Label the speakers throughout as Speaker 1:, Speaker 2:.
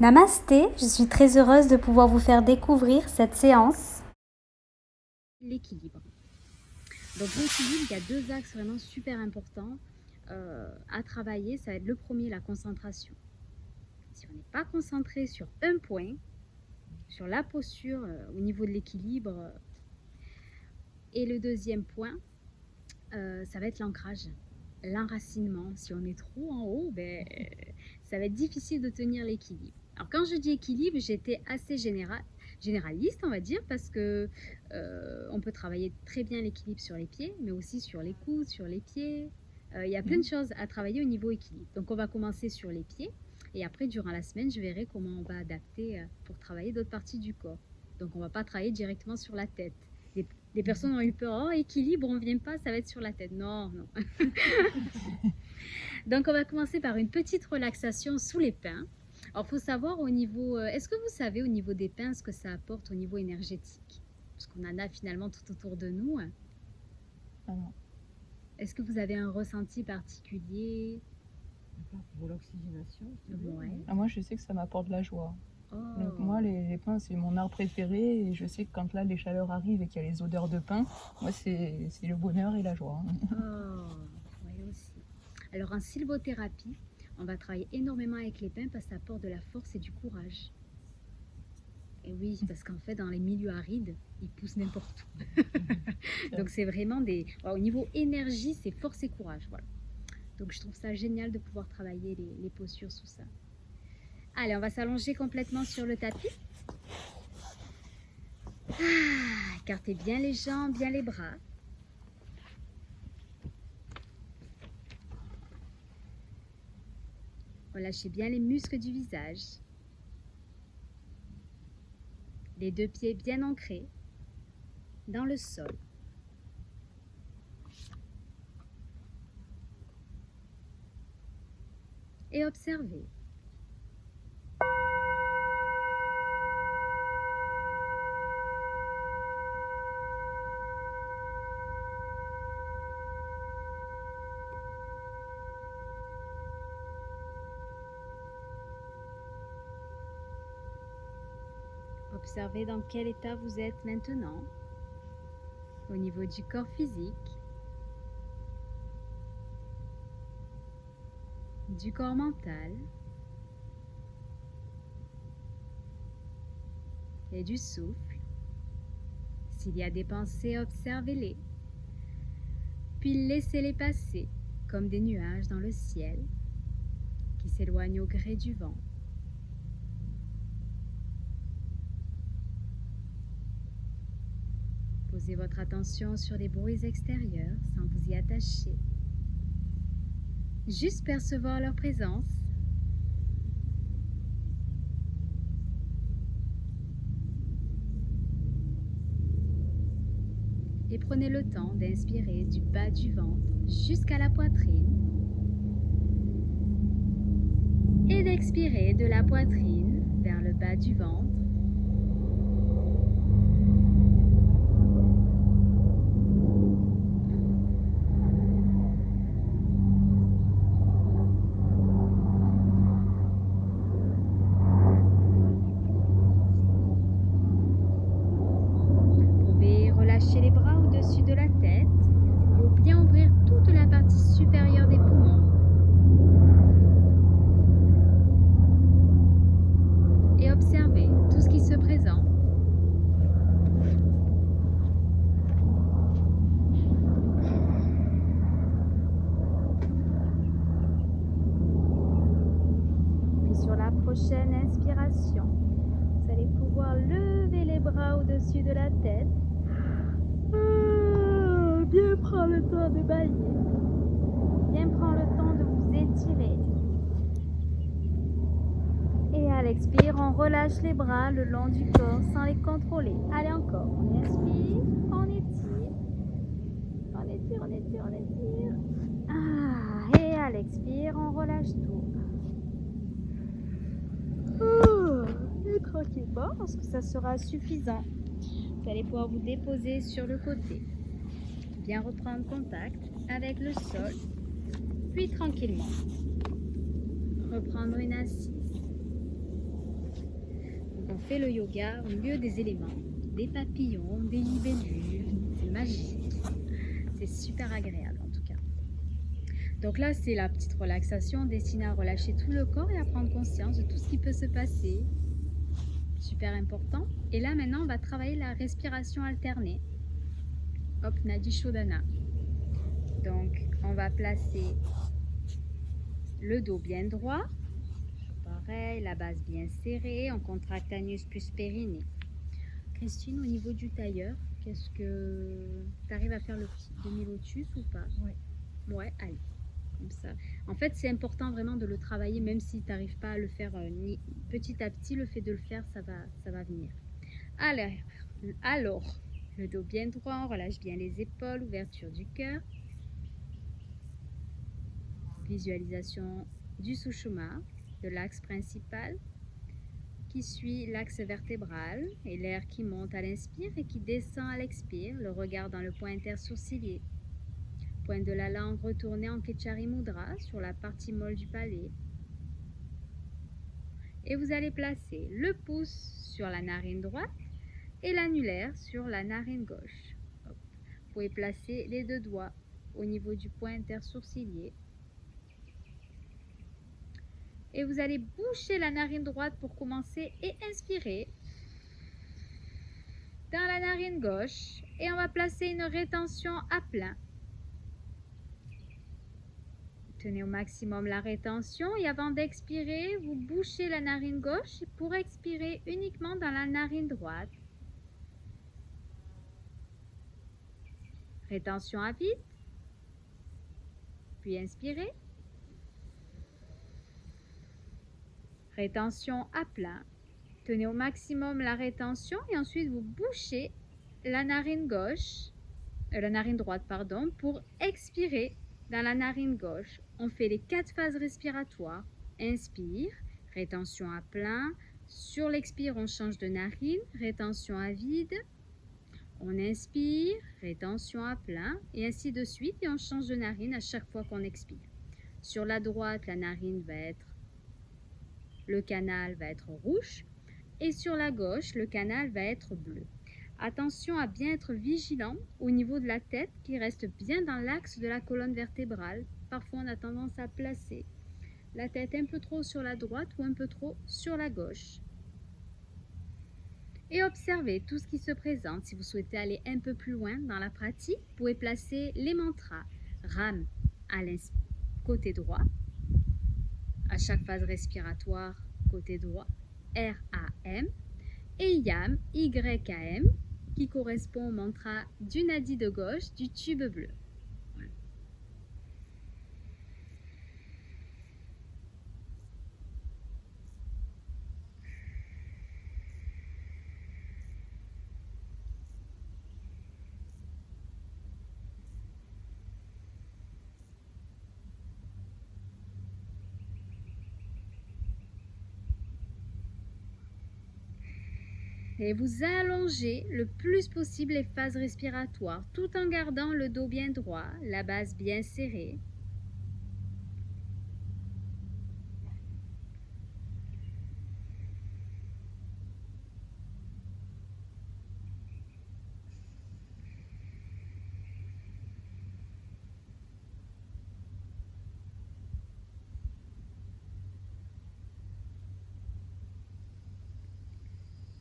Speaker 1: Namasté, je suis très heureuse de pouvoir vous faire découvrir cette séance.
Speaker 2: L'équilibre. Donc l'équilibre, il y a deux axes vraiment super importants à travailler. Ça va être le premier, la concentration. Si on n'est pas concentré sur un point, sur la posture au niveau de l'équilibre, et le deuxième point, ça va être l'ancrage, l'enracinement. Si on est trop en haut, ça va être difficile de tenir l'équilibre. Alors quand je dis équilibre, j'étais assez généraliste, on va dire, parce que on peut travailler très bien l'équilibre sur les pieds, mais aussi sur les coudes, sur les pieds. Il y a plein de choses à travailler au niveau équilibre. Donc on va commencer sur les pieds, et après durant la semaine, je verrai comment on va adapter pour travailler d'autres parties du corps. Donc on ne va pas travailler directement sur la tête. Les personnes ont eu peur, oh équilibre, on ne vient pas, ça va être sur la tête. Non, non. Donc on va commencer par une petite relaxation sous les pins. Alors il faut savoir au niveau, est-ce que vous savez au niveau des pins ce que ça apporte au niveau énergétique? Parce qu'on en a finalement tout autour de nous.
Speaker 3: Ah non.
Speaker 2: Est-ce que vous avez un ressenti particulier?
Speaker 3: Pour l'oxygénation.
Speaker 2: Ouais.
Speaker 3: Ah, moi, je sais que ça m'apporte de la joie.
Speaker 2: Oh.
Speaker 3: Donc moi, les pins, c'est mon art préféré. Et je sais que quand là, les chaleurs arrivent et qu'il y a les odeurs de pin, moi, c'est le bonheur et la joie.
Speaker 2: Oh, oui aussi. Alors en sylvothérapie, on va travailler énormément avec les pins parce que ça apporte de la force et du courage. Et oui, parce qu'en fait, dans les milieux arides, ils poussent n'importe où. Donc c'est vraiment des... au niveau énergie, c'est force et courage. Voilà. Donc je trouve ça génial de pouvoir travailler les postures sous ça. Allez, on va s'allonger complètement sur le tapis. Écartez bien les jambes, bien les bras. Relâchez bien les muscles du visage. Les deux pieds bien ancrés dans le sol. Et observez. Observez dans quel état vous êtes maintenant, au niveau du corps physique, du corps mental et du souffle. S'il y a des pensées, observez-les, puis laissez-les passer comme des nuages dans le ciel qui s'éloignent au gré du vent. Posez votre attention sur les bruits extérieurs sans vous y attacher. Juste percevoir leur présence. Et prenez le temps d'inspirer du bas du ventre jusqu'à la poitrine. Et d'expirer de la poitrine vers le bas du ventre. Relâchez les bras au-dessus de la tête pour bien ouvrir toute la partie supérieure des poumons. Et observez tout ce qui se présente. Puis sur la prochaine inspiration, vous allez pouvoir lever les bras au-dessus de la tête. Bien prendre le temps de bailler. Bien prendre le temps de vous étirer. Et à l'expire, on relâche les bras le long du corps sans les contrôler. Allez encore. On inspire, on étire. On étire, on étire, on étire. Et à l'expire, on relâche tout. Et tranquillement, parce que ça sera suffisant. Vous allez pouvoir vous déposer sur le côté. Bien reprendre contact avec le sol. Puis tranquillement, reprendre une assise. fait le yoga au milieu des éléments, des papillons, des libellules. C'est magique. C'est super agréable en tout cas. Donc là, c'est la petite relaxation destinée à relâcher tout le corps et à prendre conscience de tout ce qui peut se passer. Super important. Et là, maintenant, on va travailler la respiration alternée. Hop, Nadi Shodhana. Donc, on va placer le dos bien droit. Pareil, la base bien serrée. On contracte anus plus périnée. Christine, au niveau du tailleur, qu'est-ce que... Tu arrives à faire le petit demi-lotus ou pas?
Speaker 3: Oui.
Speaker 2: Ouais, allez. Comme ça. En fait, c'est important vraiment de le travailler, même si tu n'arrives pas à le faire petit à petit. Le fait de le faire, ça va venir. Alors, le dos bien droit, on relâche bien les épaules, ouverture du cœur. Visualisation du Sushumna, de l'axe principal, qui suit l'axe vertébral et l'air qui monte à l'inspire et qui descend à l'expire, le regard dans le point intersourcilier. Pointe de la langue retournée en Kechari Mudra sur la partie molle du palais. Et vous allez placer le pouce sur la narine droite et l'annulaire sur la narine gauche. Hop. Vous pouvez placer les deux doigts au niveau du point intersourcilier. Et vous allez boucher la narine droite pour commencer et inspirer dans la narine gauche. Et on va placer une rétention à plein. Tenez au maximum la rétention et avant d'expirer, vous bouchez la narine gauche pour expirer uniquement dans la narine droite. Rétention à vide. Puis inspirez. Rétention à plein. Tenez au maximum la rétention et ensuite vous bouchez la narine gauche, la narine droite pardon, pour expirer dans la narine gauche. On fait les 4 phases respiratoires. Inspire, rétention à plein. Sur l'expire, on change de narine, rétention à vide. On inspire, rétention à plein et ainsi de suite et on change de narine à chaque fois qu'on expire. Sur la droite, la narine va être le canal va être rouge et sur la gauche, le canal va être bleu. Attention à bien être vigilant au niveau de la tête qui reste bien dans l'axe de la colonne vertébrale. Parfois, on a tendance à placer la tête un peu trop sur la droite ou un peu trop sur la gauche. Et observez tout ce qui se présente. Si vous souhaitez aller un peu plus loin dans la pratique, vous pouvez placer les mantras RAM à côté droit. À chaque phase respiratoire, côté droit, RAM, et YAM, YAM, qui correspond au mantra du nadi de gauche du tube bleu. Voilà. Et vous allongez le plus possible les phases respiratoires tout en gardant le dos bien droit, la base bien serrée.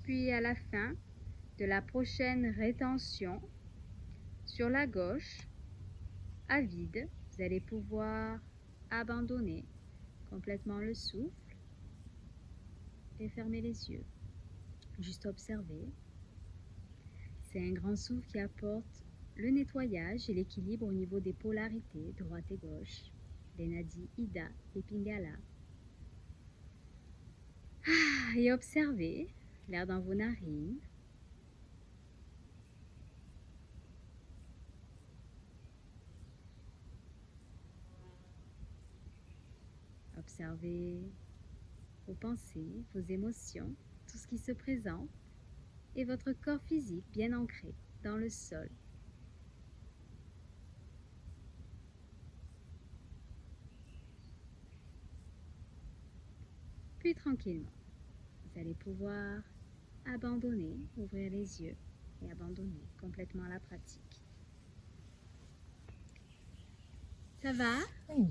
Speaker 2: Puis à la fin de la prochaine rétention, sur la gauche, à vide, vous allez pouvoir abandonner complètement le souffle et fermer les yeux. Juste observer. C'est un grand souffle qui apporte le nettoyage et l'équilibre au niveau des polarités, droite et gauche, des nadis Ida et Pingala. Et observez l'air dans vos narines. Observez vos pensées, vos émotions, tout ce qui se présente et votre corps physique bien ancré dans le sol. Puis tranquillement, vous allez pouvoir abandonner, ouvrir les yeux et abandonner complètement la pratique. Ça va?
Speaker 3: Oui.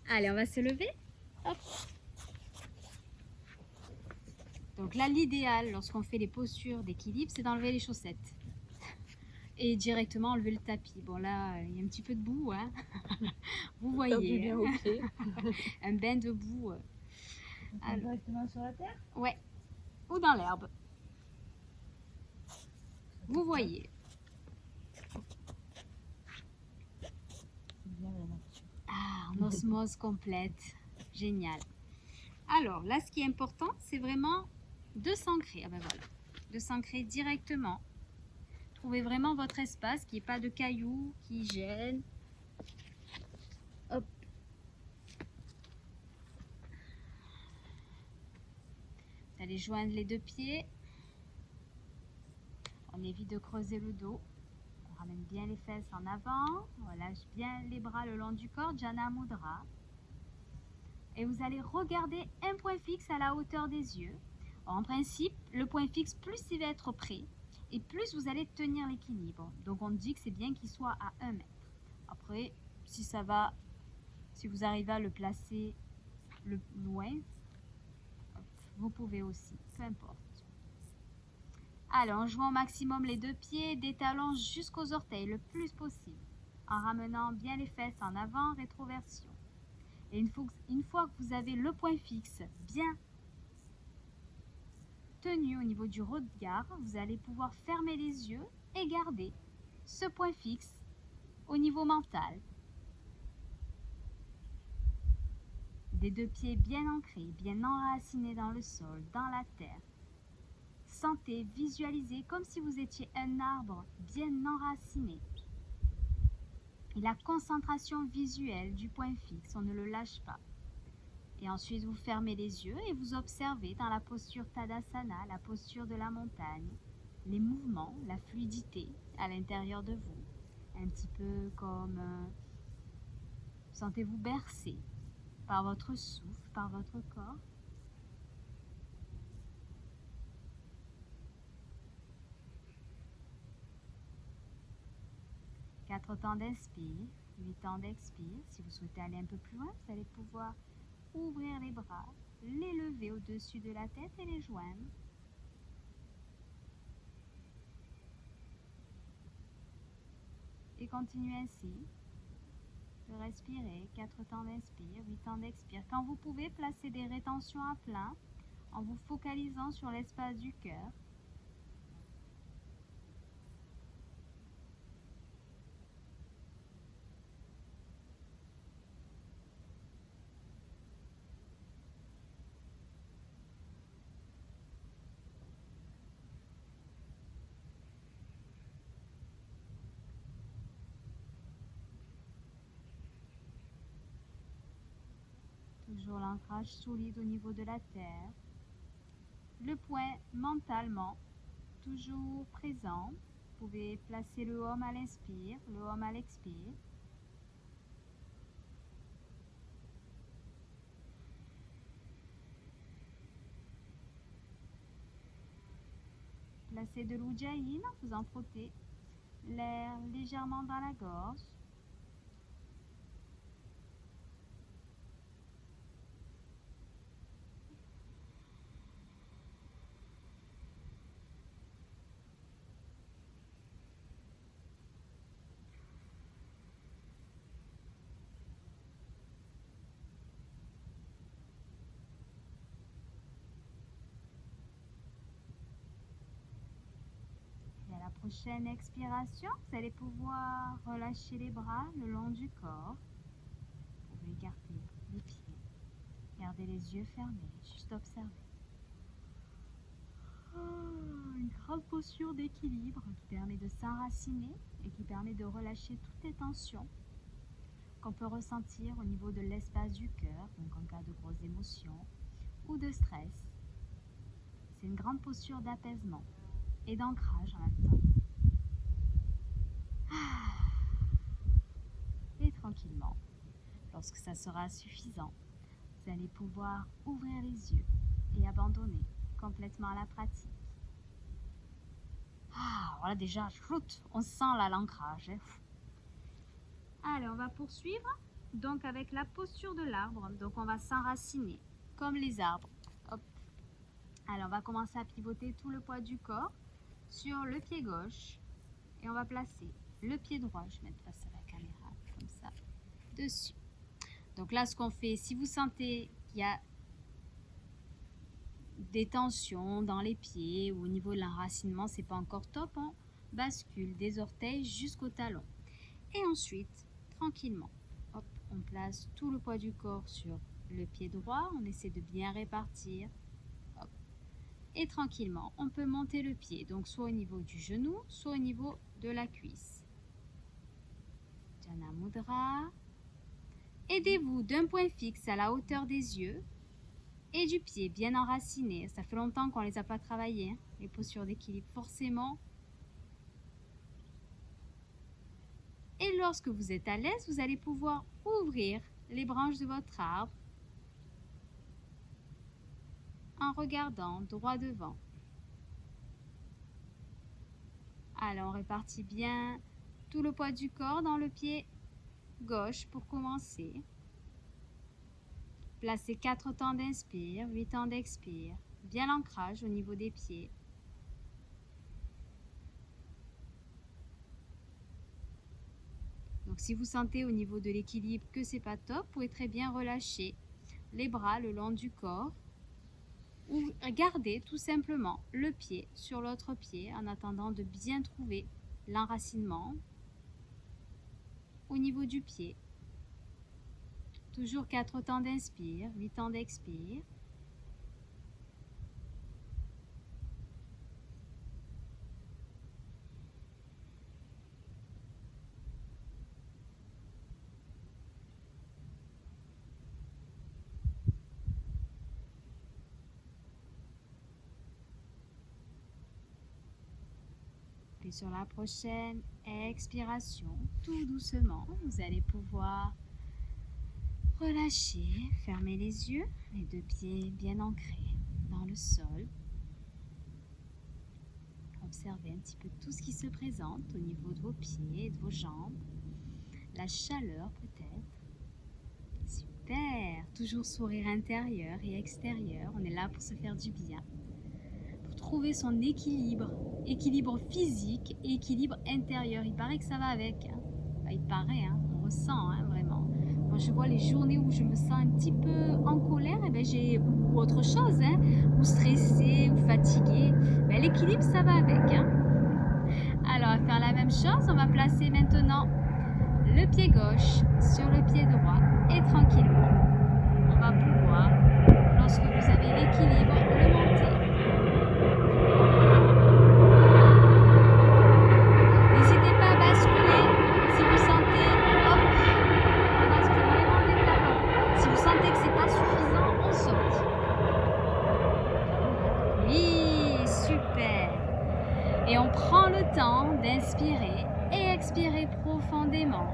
Speaker 2: Allez, on va se lever. Hop. Donc là, l'idéal lorsqu'on fait les postures d'équilibre, c'est d'enlever les chaussettes et directement enlever le tapis. Bon là, il y a un petit peu de boue, hein. Vous
Speaker 3: Faire du
Speaker 2: voyez,
Speaker 3: bien aux pieds.
Speaker 2: un bain de boue. Alors,
Speaker 4: Directement sur la terre.
Speaker 2: ouais, ou dans l'herbe. Vous voyez.
Speaker 4: Bien la nature.
Speaker 2: Ah, en osmose complète. Génial. Alors là, ce qui est important, c'est vraiment de s'ancrer. Ah ben voilà, de s'ancrer directement. Trouvez vraiment votre espace, qu'il n'y ait pas de cailloux qui gênent. Hop. Vous allez joindre les deux pieds. On évite de creuser le dos. On ramène bien les fesses en avant. On relâche bien les bras le long du corps. Jana Mudra. Et vous allez regarder un point fixe à la hauteur des yeux. En principe, le point fixe, plus il va être près, et plus vous allez tenir l'équilibre. Donc on dit que c'est bien qu'il soit à 1 mètre. Après, si ça va, si vous arrivez à le placer le loin, vous pouvez aussi, peu importe. Alors, on joint au maximum les deux pieds, des talons jusqu'aux orteils, le plus possible, en ramenant bien les fesses en avant, rétroversion. Et une fois que vous avez le point fixe bien tenu au niveau du regard, vous allez pouvoir fermer les yeux et garder ce point fixe au niveau mental. Des deux pieds bien ancrés, bien enracinés dans le sol, dans la terre. Sentez, visualisez comme si vous étiez un arbre bien enraciné. Et la concentration visuelle du point fixe, on ne le lâche pas. Et ensuite, vous fermez les yeux et vous observez dans la posture Tadasana, la posture de la montagne, les mouvements, la fluidité à l'intérieur de vous. Un petit peu comme sentez-vous bercé par votre souffle, par votre corps. Quatre temps d'inspire, 8 temps d'expire. Si vous souhaitez aller un peu plus loin, vous allez pouvoir ouvrir les bras, les lever au-dessus de la tête et les joindre. Et continuez ainsi de respirer. 4 temps d'inspire, 8 temps d'expire. Quand vous pouvez, placer des rétentions à plein en vous focalisant sur l'espace du cœur. Toujours l'ancrage solide au niveau de la terre. Le point mentalement, toujours présent. Vous pouvez placer le Om à l'inspire, le Om à l'expire. Placez de l'Ujjayi en faisant frotter l'air légèrement dans la gorge. Et à la prochaine expiration, vous allez pouvoir relâcher les bras le long du corps. Vous pouvez écarter les pieds. Gardez les yeux fermés, juste observer. Une grande posture d'équilibre qui permet de s'enraciner et qui permet de relâcher toutes les tensions qu'on peut ressentir au niveau de l'espace du cœur, donc en cas de grosses émotions ou de stress. C'est une grande posture d'apaisement et d'ancrage en même temps. Et tranquillement, lorsque ça sera suffisant, vous allez pouvoir ouvrir les yeux et abandonner complètement la pratique. Ah, voilà déjà, on sent là l'ancrage. Hein. Allez, on va poursuivre. Donc avec la posture de l'arbre, donc on va s'enraciner comme les arbres. Hop. Alors on va commencer à pivoter tout le poids du corps sur le pied gauche et on va placer le pied droit. Je vais mettre face à la caméra comme ça dessus. Donc là ce qu'on fait, si vous sentez qu'il y a des tensions dans les pieds ou au niveau de l'enracinement, c'est pas encore top, on bascule des orteils jusqu'au talon. Et ensuite, tranquillement, hop, on place tout le poids du corps sur le pied droit, on essaie de bien répartir. Hop. Et tranquillement, on peut monter le pied, donc soit au niveau du genou, soit au niveau de la cuisse. Jana Mudra. Aidez-vous d'un point fixe à la hauteur des yeux et du pied bien enraciné. Ça fait longtemps qu'on ne les a pas travaillés, hein, les postures d'équilibre, forcément. Et lorsque vous êtes à l'aise, vous allez pouvoir ouvrir les branches de votre arbre en regardant droit devant. Alors, on répartit bien tout le poids du corps dans le pied gauche pour commencer. Placez 4 temps d'inspire, 8 temps d'expire. Bien l'ancrage au niveau des pieds. Donc si vous sentez au niveau de l'équilibre que c'est pas top, vous pouvez très bien relâcher les bras le long du corps ou garder tout simplement le pied sur l'autre pied en attendant de bien trouver l'enracinement au niveau du pied. Toujours 4 temps d'inspire, 8 temps d'expire. Et sur la prochaine expiration, tout doucement, vous allez pouvoir relâcher, fermer les yeux, les deux pieds bien ancrés dans le sol. Observez un petit peu tout ce qui se présente au niveau de vos pieds et de vos jambes. La chaleur peut-être. Super! Toujours sourire intérieur et extérieur. On est là pour se faire du bien. Pour trouver son équilibre. Équilibre physique et équilibre intérieur. Il paraît que ça va avec. Hein. Enfin, il paraît, hein. On ressent hein, vraiment. Quand je vois les journées où je me sens un petit peu en colère, eh ben ou autre chose, hein, ou stressée, ou fatiguée, ben l'équilibre ça va avec. Hein. Alors, on va faire la même chose. On va placer maintenant le pied gauche sur le pied droit et tranquillement, on va pouvoir, lorsque vous avez l'équilibre, le monter. N'hésitez pas à basculer si vous sentez, hop, on bascule vraiment les talons. Si vous sentez que c'est pas suffisant, on saute. Oui, super. Et on prend le temps d'inspirer et expirer profondément.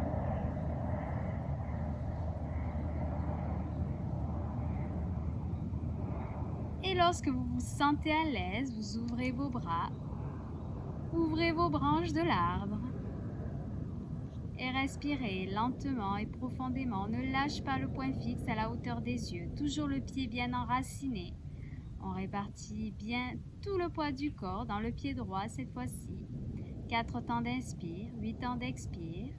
Speaker 2: Et lorsque vous vous sentez à l'aise, vous ouvrez vos bras, ouvrez vos branches de l'arbre et respirez lentement et profondément. Ne lâche pas le point fixe à la hauteur des yeux, toujours le pied bien enraciné. On répartit bien tout le poids du corps dans le pied droit cette fois-ci. 4 temps d'inspire, 8 temps d'expire.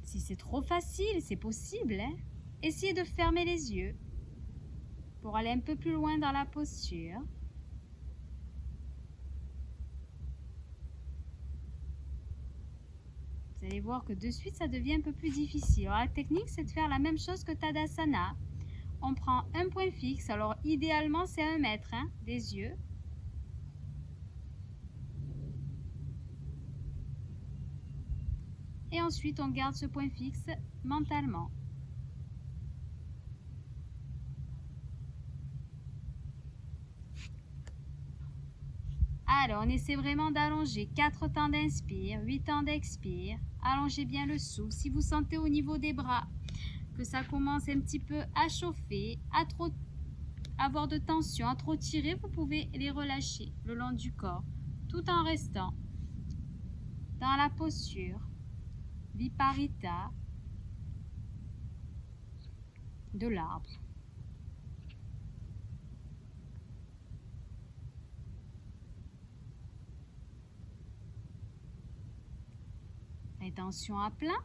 Speaker 2: Si c'est trop facile, c'est possible. Hein? Essayez de fermer les yeux pour aller un peu plus loin dans la posture. Vous allez voir que de suite, ça devient un peu plus difficile. Alors, la technique, c'est de faire la même chose que Tadasana. On prend un point fixe. Alors, idéalement, c'est 1 mètre hein, des yeux. Et ensuite, on garde ce point fixe mentalement. Alors, on essaie vraiment d'allonger 4 temps d'inspire, 8 temps d'expire. Allongez bien le souffle. Si vous sentez au niveau des bras que ça commence un petit peu à chauffer, à trop avoir de tension, à trop tirer, vous pouvez les relâcher le long du corps, tout en restant dans la posture Viparita de l'arbre. Rétention à plein.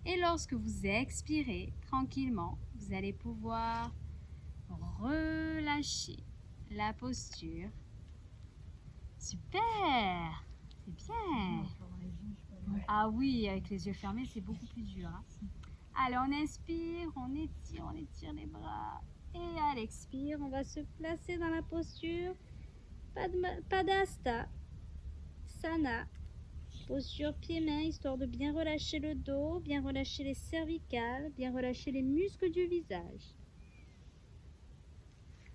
Speaker 2: Et lorsque vous expirez tranquillement, vous allez pouvoir relâcher la posture. Super! C'est bien! Ah oui, avec les yeux fermés, c'est beaucoup plus dur. Hein. Allez, on inspire, on étire les bras. Et à l'expire, on va se placer dans la posture Padhasta Sana. Posture pieds-mains, histoire de bien relâcher le dos, bien relâcher les cervicales, bien relâcher les muscles du visage.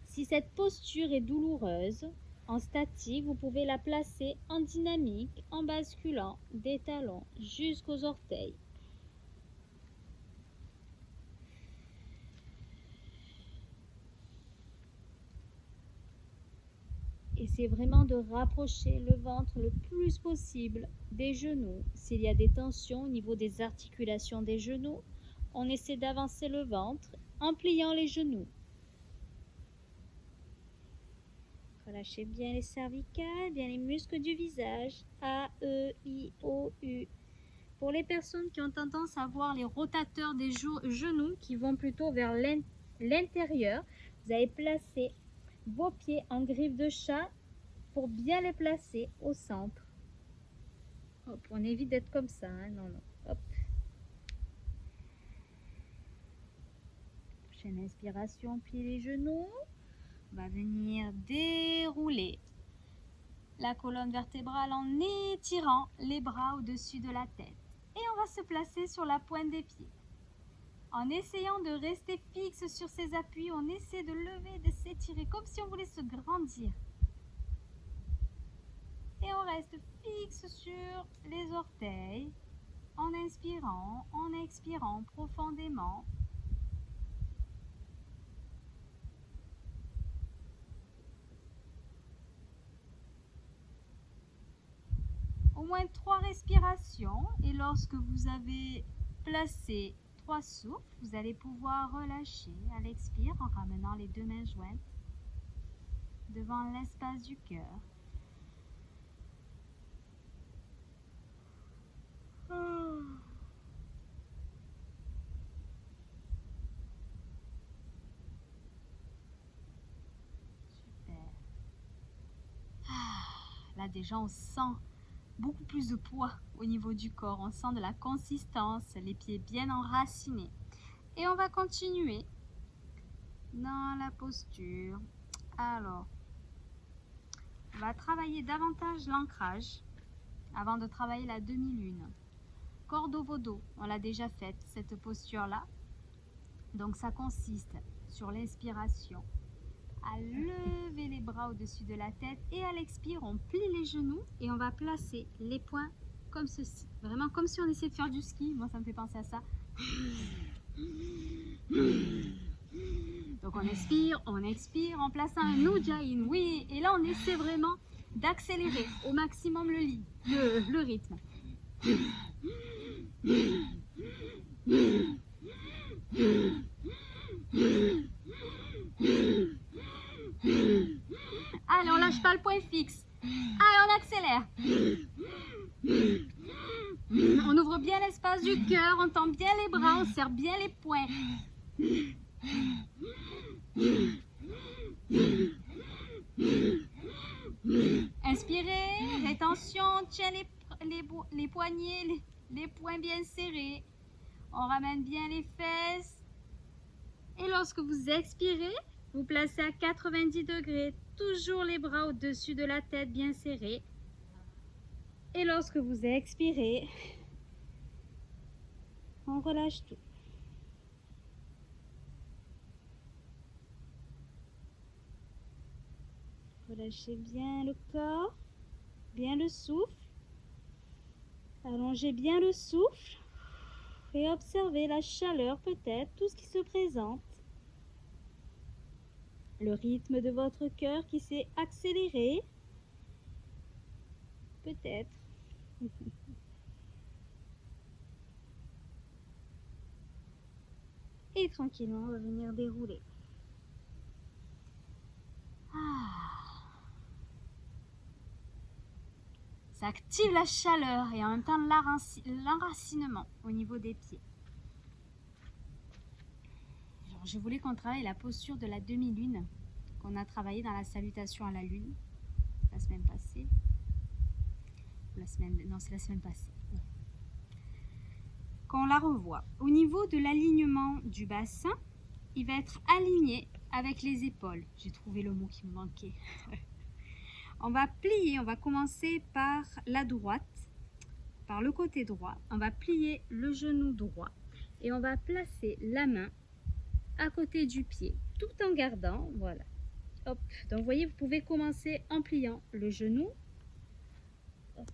Speaker 2: Si cette posture est douloureuse, en statique, vous pouvez la placer en dynamique, en basculant des talons jusqu'aux orteils. Essayez vraiment de rapprocher le ventre le plus possible des genoux. S'il y a des tensions au niveau des articulations des genoux, on essaie d'avancer le ventre en pliant les genoux. Relâchez bien les cervicales, bien les muscles du visage. A, E, I, O, U. Pour les personnes qui ont tendance à avoir les rotateurs des genoux qui vont plutôt vers l'intérieur, vous allez placer vos pieds en griffe de chat pour bien les placer au centre. Hop, on évite d'être comme ça, hein, non. Hop. Prochaine inspiration, plie les genoux. On va venir dérouler la colonne vertébrale en étirant les bras au-dessus de la tête. Et on va se placer sur la pointe des pieds. En essayant de rester fixe sur ses appuis, on essaie de lever, de s'étirer comme si on voulait se grandir. Et on reste fixe sur les orteils en inspirant, en expirant profondément. Au moins 3 respirations et lorsque vous avez placé 3 souffles, vous allez pouvoir relâcher à l'expire en ramenant les 2 mains jointes devant l'espace du cœur. Super. Là déjà on sent beaucoup plus de poids au niveau du corps, on sent de la consistance, les pieds bien enracinés. Et on va continuer dans la posture. Alors, on va travailler davantage l'ancrage avant de travailler la demi-lune. Cordovodo, on l'a déjà faite, cette posture-là. Donc ça consiste sur l'inspiration à lever les bras au-dessus de la tête et à l'expire, on plie les genoux et on va placer les poings comme ceci. Vraiment comme si on essayait de faire du ski, moi ça me fait penser à ça. Donc on expire en plaçant un Ujjayi, oui, et là on essaie vraiment d'accélérer au maximum le rythme. Allez, on lâche pas le point fixe. Allez, on accélère. On ouvre bien l'espace du cœur, on tend bien les bras, on serre bien les poings. Inspirez, rétention, on tient les poignets, les poings bien serrés. On ramène bien les fesses. Et lorsque vous expirez, vous placez à 90 degrés, toujours les bras au-dessus de la tête bien serrés. Et lorsque vous expirez, on relâche tout. Relâchez bien le corps, bien le souffle. Allongez bien le souffle et observez la chaleur peut-être, tout ce qui se présente. Le rythme de votre cœur qui s'est accéléré. Peut-être. Et tranquillement, on va venir dérouler. Ça active la chaleur et en même temps l'enracinement au niveau des pieds. Alors, je voulais qu'on travaille la posture de la demi-lune qu'on a travaillé dans la salutation à la lune la semaine passée. Non, c'est la semaine passée. Qu'on la revoit. Au niveau de l'alignement du bassin, il va être aligné avec les épaules. J'ai trouvé le mot qui me manquait. On va plier, on va commencer par la droite, par le côté droit. On va plier le genou droit et on va placer la main à côté du pied, tout en gardant, voilà. Hop. Donc vous voyez, vous pouvez commencer en pliant le genou. Hop.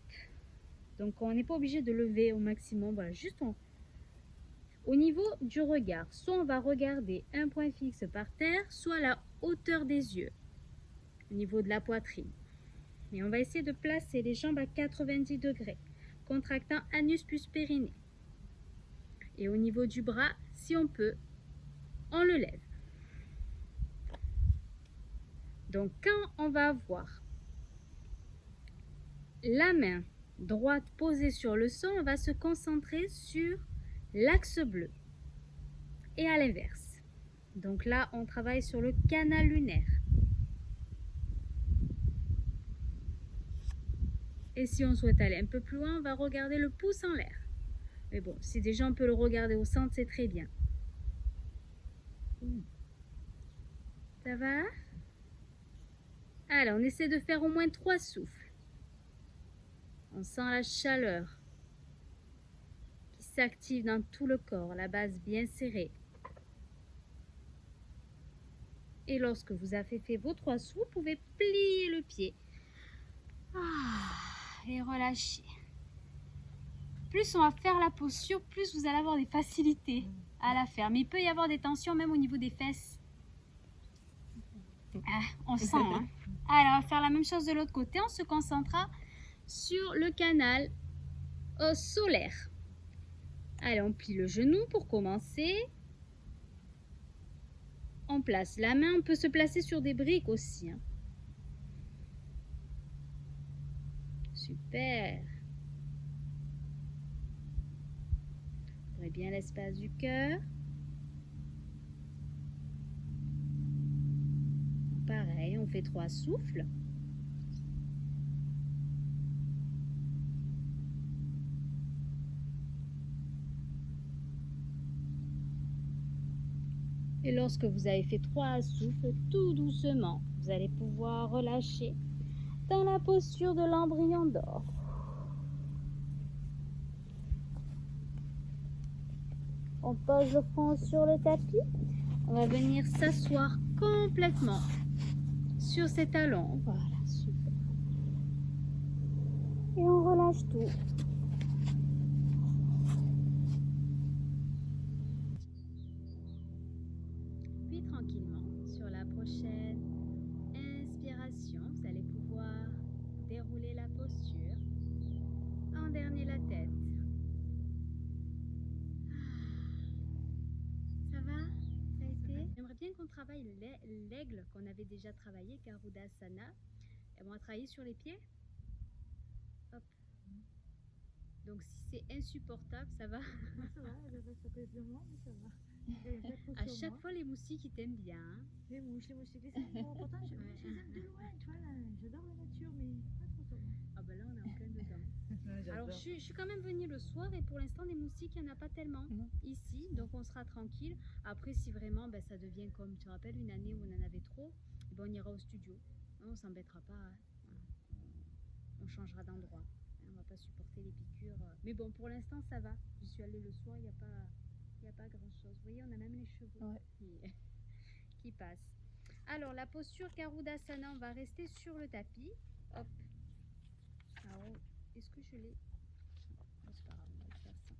Speaker 2: Donc on n'est pas obligé de lever au maximum, voilà, juste au niveau du regard. Soit on va regarder un point fixe par terre, soit à la hauteur des yeux, au niveau de la poitrine. Et on va essayer de placer les jambes à 90 degrés, contractant anus plus périnée. Et au niveau du bras, si on peut, on le lève. Donc quand on va avoir la main droite posée sur le sol, on va se concentrer sur l'axe bleu. Et à l'inverse. Donc là, on travaille sur le canal lunaire. Et si on souhaite aller un peu plus loin, on va regarder le pouce en l'air. Mais bon, si déjà on peut le regarder au centre, c'est très bien. Ça va? Alors, on essaie de faire au moins 3 souffles. On sent la chaleur qui s'active dans tout le corps, la base bien serrée. Et lorsque vous avez fait vos 3 souffles, vous pouvez plier le pied. Et relâcher. Plus on va faire la posture, plus vous allez avoir des facilités à la faire. Mais il peut y avoir des tensions même au niveau des fesses. On sent. Hein. Alors, on va faire la même chose de l'autre côté. On se concentrera sur le canal solaire. Allez, on plie le genou pour commencer. On place la main. On peut se placer sur des briques aussi. Hein. Super. Ouvrez bien l'espace du cœur. Pareil, on fait 3 souffles. Et lorsque vous avez fait 3 souffles, tout doucement, vous allez pouvoir relâcher dans la posture de l'embryon d'or. On pose le front sur le tapis. On va venir s'asseoir complètement sur ces talons. Voilà, super. Et on relâche tout. Puis tranquillement, sur la prochaine inspiration, vous allez pouvoir dérouler la posture. En dernier, la tête. Ça va? Ça a été? J'aimerais bien qu'on travaille l'aigle qu'on avait déjà travaillé, Garudasana. Et on va travailler sur les pieds. Hop. Donc si c'est insupportable, ça va?
Speaker 4: Ça va, ça pèse de moi, mais ça va.
Speaker 2: À chaque fois, les moustiques, ils t'aiment bien. Hein?
Speaker 4: Les moustiques, les serpents, pourtant je les aime de loin, tu vois, là, j'adore la nature, mais pas trop ça.
Speaker 2: Ah ben là, on est en plein dedans. Alors, je suis quand même venue le soir et pour l'instant, des moustiques, il n'y en a pas tellement ici. Donc, on sera tranquille. Après, si vraiment ben, ça devient comme, tu te rappelles, une année où on en avait trop, ben, on ira au studio. On ne s'embêtera pas. Hein. On changera d'endroit. On ne va pas supporter les piqûres. Mais bon, pour l'instant, ça va. Je suis allée le soir, il n'y a pas grand-chose. Vous voyez, on a même les cheveux qui passent. Alors, la posture Garudasana, on va rester sur le tapis. Hop. Alors, est-ce que je l'ai? Oh, c'est pas grave, on va le faire ça.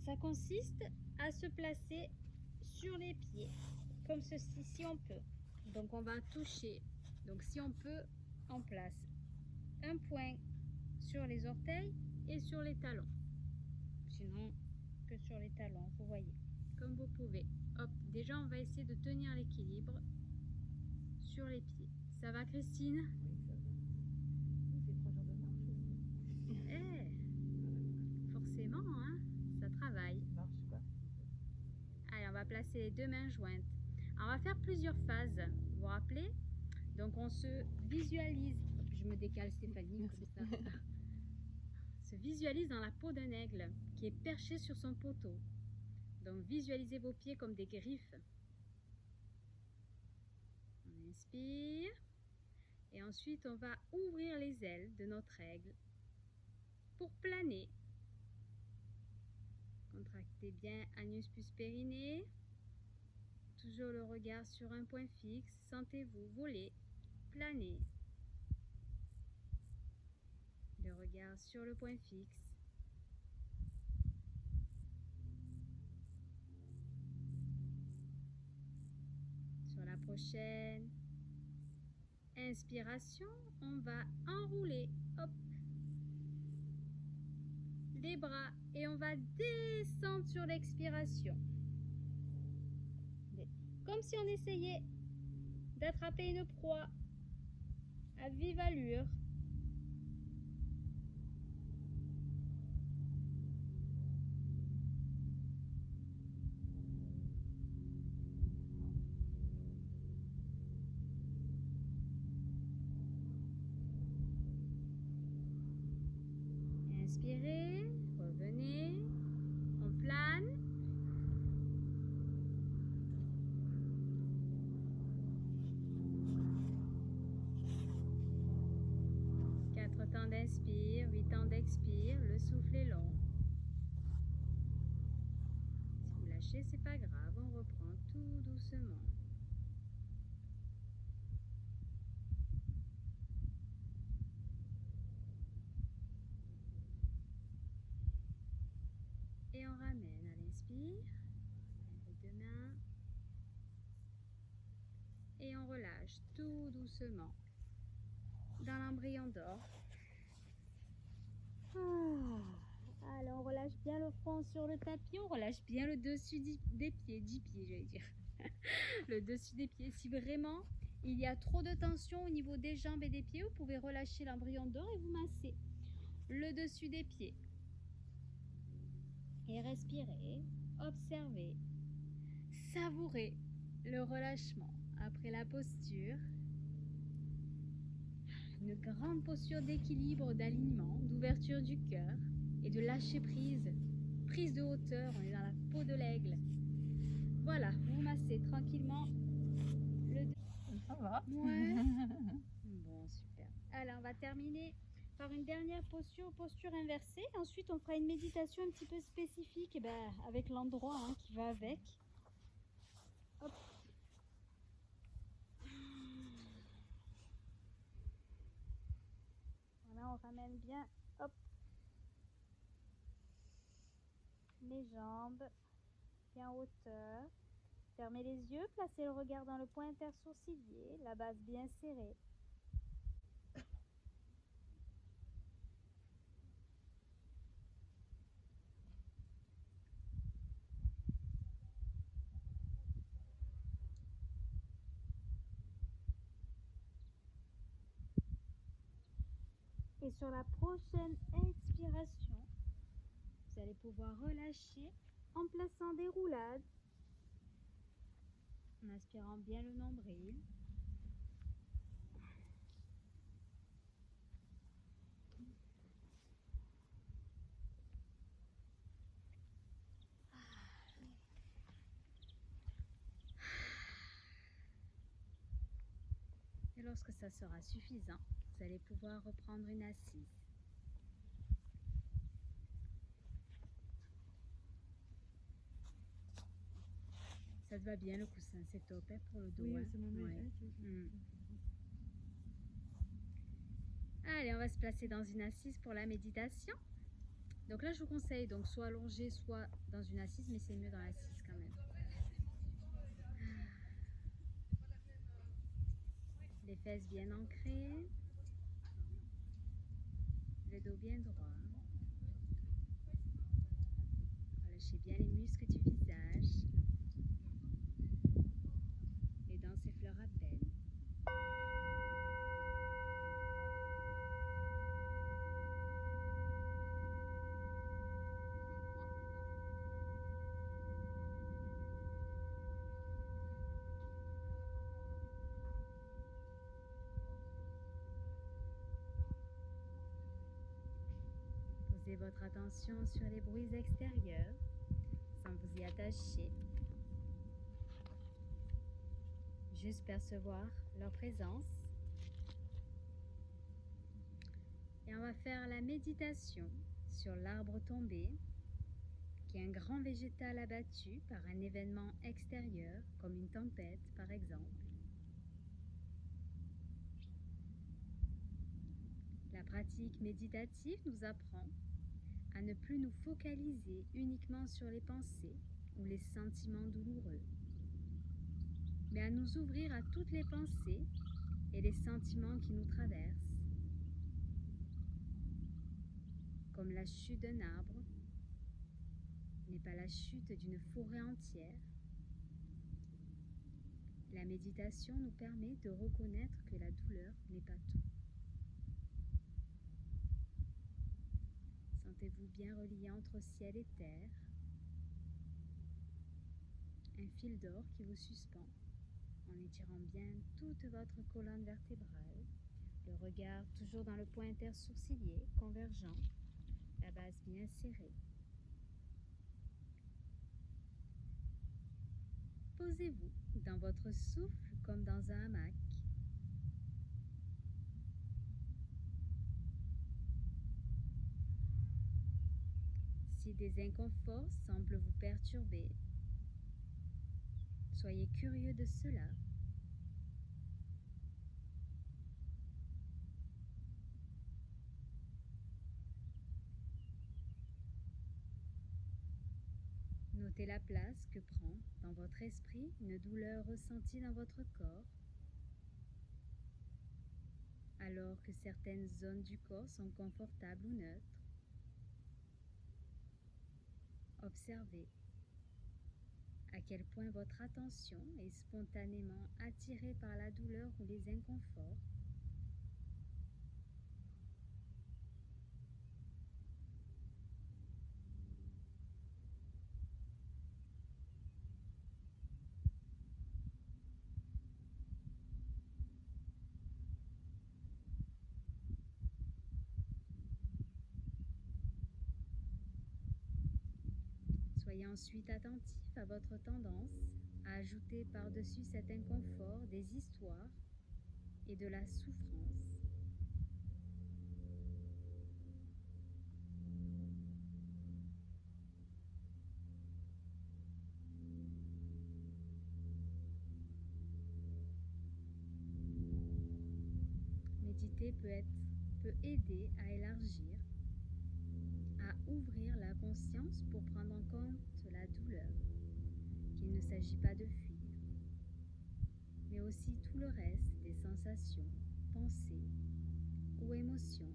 Speaker 2: Ça consiste à se placer sur les pieds, comme ceci, si on peut. Donc, on va toucher, donc si on peut, en place un point sur les orteils et sur les talons. Sinon, que sur les talons, vous voyez, comme vous pouvez. Hop, déjà, on va essayer de tenir l'équilibre sur les pieds. Ça va, Christine?
Speaker 3: Oui, ça va. Oui, c'est 3 jours de marche aussi.
Speaker 2: Forcément, hein, ça travaille.
Speaker 3: Marche quoi.
Speaker 2: Allez, on va placer les deux mains jointes. Alors, on va faire plusieurs phases. Vous vous rappelez? Donc, on se visualise. Hop, je me décale, Stéphanie, comme ça. Se visualise dans la peau d'un aigle qui est perché sur son poteau. Donc, visualisez vos pieds comme des griffes. On inspire. Et ensuite, on va ouvrir les ailes de notre aigle pour planer. Contractez bien anus plus périnée. Toujours le regard sur un point fixe. Sentez-vous voler, planer. Le regard sur le point fixe. Sur la prochaine inspiration, on va enrouler, hop, les bras et on va descendre sur l'expiration. Comme si on essayait d'attraper une proie à vive allure. Inspirez, revenez, on plane. Quatre temps d'inspire, 8 temps d'expire, le souffle est long. Si vous lâchez, c'est pas grave, on reprend tout doucement. Et on ramène à l'inspire, les deux mains. Et on relâche tout doucement dans l'embryon d'or. Allez, on relâche bien le front sur le tapis, on relâche bien le dessus des pieds, 10 pieds j'allais dire. Le dessus des pieds. Si vraiment il y a trop de tension au niveau des jambes et des pieds, vous pouvez relâcher l'embryon d'or et vous massez le dessus des pieds. Et respirez, observez, savourez le relâchement après la posture. Une grande posture d'équilibre, d'alignement, d'ouverture du cœur et de lâcher prise. Prise de hauteur, on est dans la peau de l'aigle. Voilà, vous massez tranquillement le...
Speaker 3: Ça va.
Speaker 2: Ouais. Bon, super. Alors, on va terminer par une dernière posture, posture inversée. Ensuite, on fera une méditation un petit peu spécifique avec l'endroit qui va avec. Hop. Voilà, on ramène bien, hop, les jambes, bien en hauteur. Fermez les yeux, placez le regard dans le point intersourcilier, la base bien serrée. Et sur la prochaine expiration, vous allez pouvoir relâcher en plaçant des roulades, en aspirant bien le nombril. Et lorsque ça sera suffisant, vous allez pouvoir reprendre une assise. Ça Ça te va bien le coussin, c'est top hein, pour le dos.
Speaker 4: Oui,
Speaker 2: Hein.
Speaker 4: ça m'emmène.
Speaker 2: Ouais.
Speaker 4: Hein,
Speaker 2: Mm. Allez, on va se placer dans une assise pour la méditation. Donc là, je vous conseille donc soit allongé, soit dans une assise, mais c'est mieux dans l'assise quand même. Les fesses bien ancrées, le dos bien droit. Relâchez bien les muscles du visage. Les dents s'effleurent à peine. Posez votre attention sur les bruits extérieurs sans vous y attacher. Juste percevoir leur présence. Et on va faire la méditation sur l'arbre tombé, qui est un grand végétal abattu par un événement extérieur, comme une tempête par exemple. La pratique méditative nous apprend à ne plus nous focaliser uniquement sur les pensées ou les sentiments douloureux, mais à nous ouvrir à toutes les pensées et les sentiments qui nous traversent, comme la chute d'un arbre n'est pas la chute d'une forêt entière. La méditation nous permet de reconnaître que la douleur n'est pas tout. Sentez-vous bien relié entre ciel et terre, un fil d'or qui vous suspend en étirant bien toute votre colonne vertébrale, le regard toujours dans le point intersourcilier convergent, la base bien serrée. Posez-vous dans votre souffle comme dans un hamac. Si des inconforts semblent vous perturber, soyez curieux de cela. Notez la place que prend dans votre esprit une douleur ressentie dans votre corps, alors que certaines zones du corps sont confortables ou neutres. Observez à quel point votre attention est spontanément attirée par la douleur ou les inconforts. Soyez ensuite attentif à votre tendance à ajouter par-dessus cet inconfort des histoires et de la souffrance. Méditer peut aider à élargir, à ouvrir la conscience pour prendre en compte la douleur, qu'il ne s'agit pas de fuir, mais aussi tout le reste des sensations, pensées ou émotions.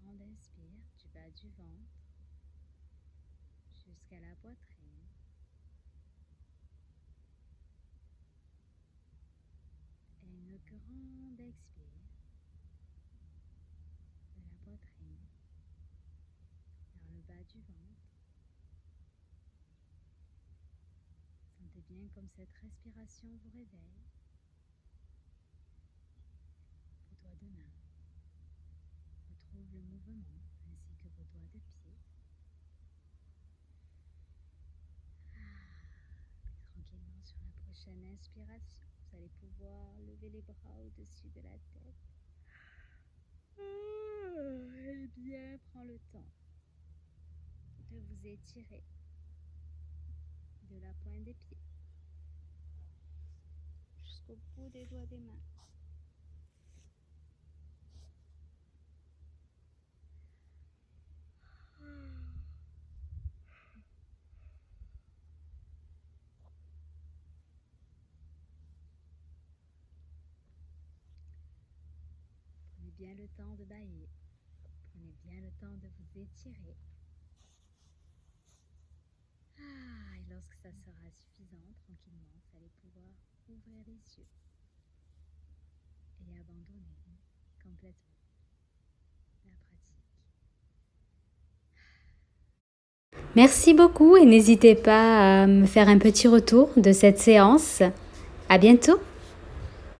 Speaker 2: grande inspire du bas du ventre jusqu'à la poitrine. Et une grande expire de la poitrine vers le bas du ventre. Sentez bien comme cette respiration vous réveille. Vos doigts de main retrouvent le mouvement ainsi que vos doigts de pied. Puis tranquillement sur la prochaine inspiration, vous allez pouvoir lever les bras au-dessus de la tête. Et bien prendre le temps de vous étirer de la pointe des pieds jusqu'au bout des doigts des mains. Prenez bien le temps de bailler. Prenez bien le temps de vous étirer. Et lorsque ça sera suffisant, tranquillement, vous allez pouvoir ouvrir les yeux et abandonner complètement la pratique.
Speaker 1: Merci beaucoup et n'hésitez pas à me faire un petit retour de cette séance. À bientôt!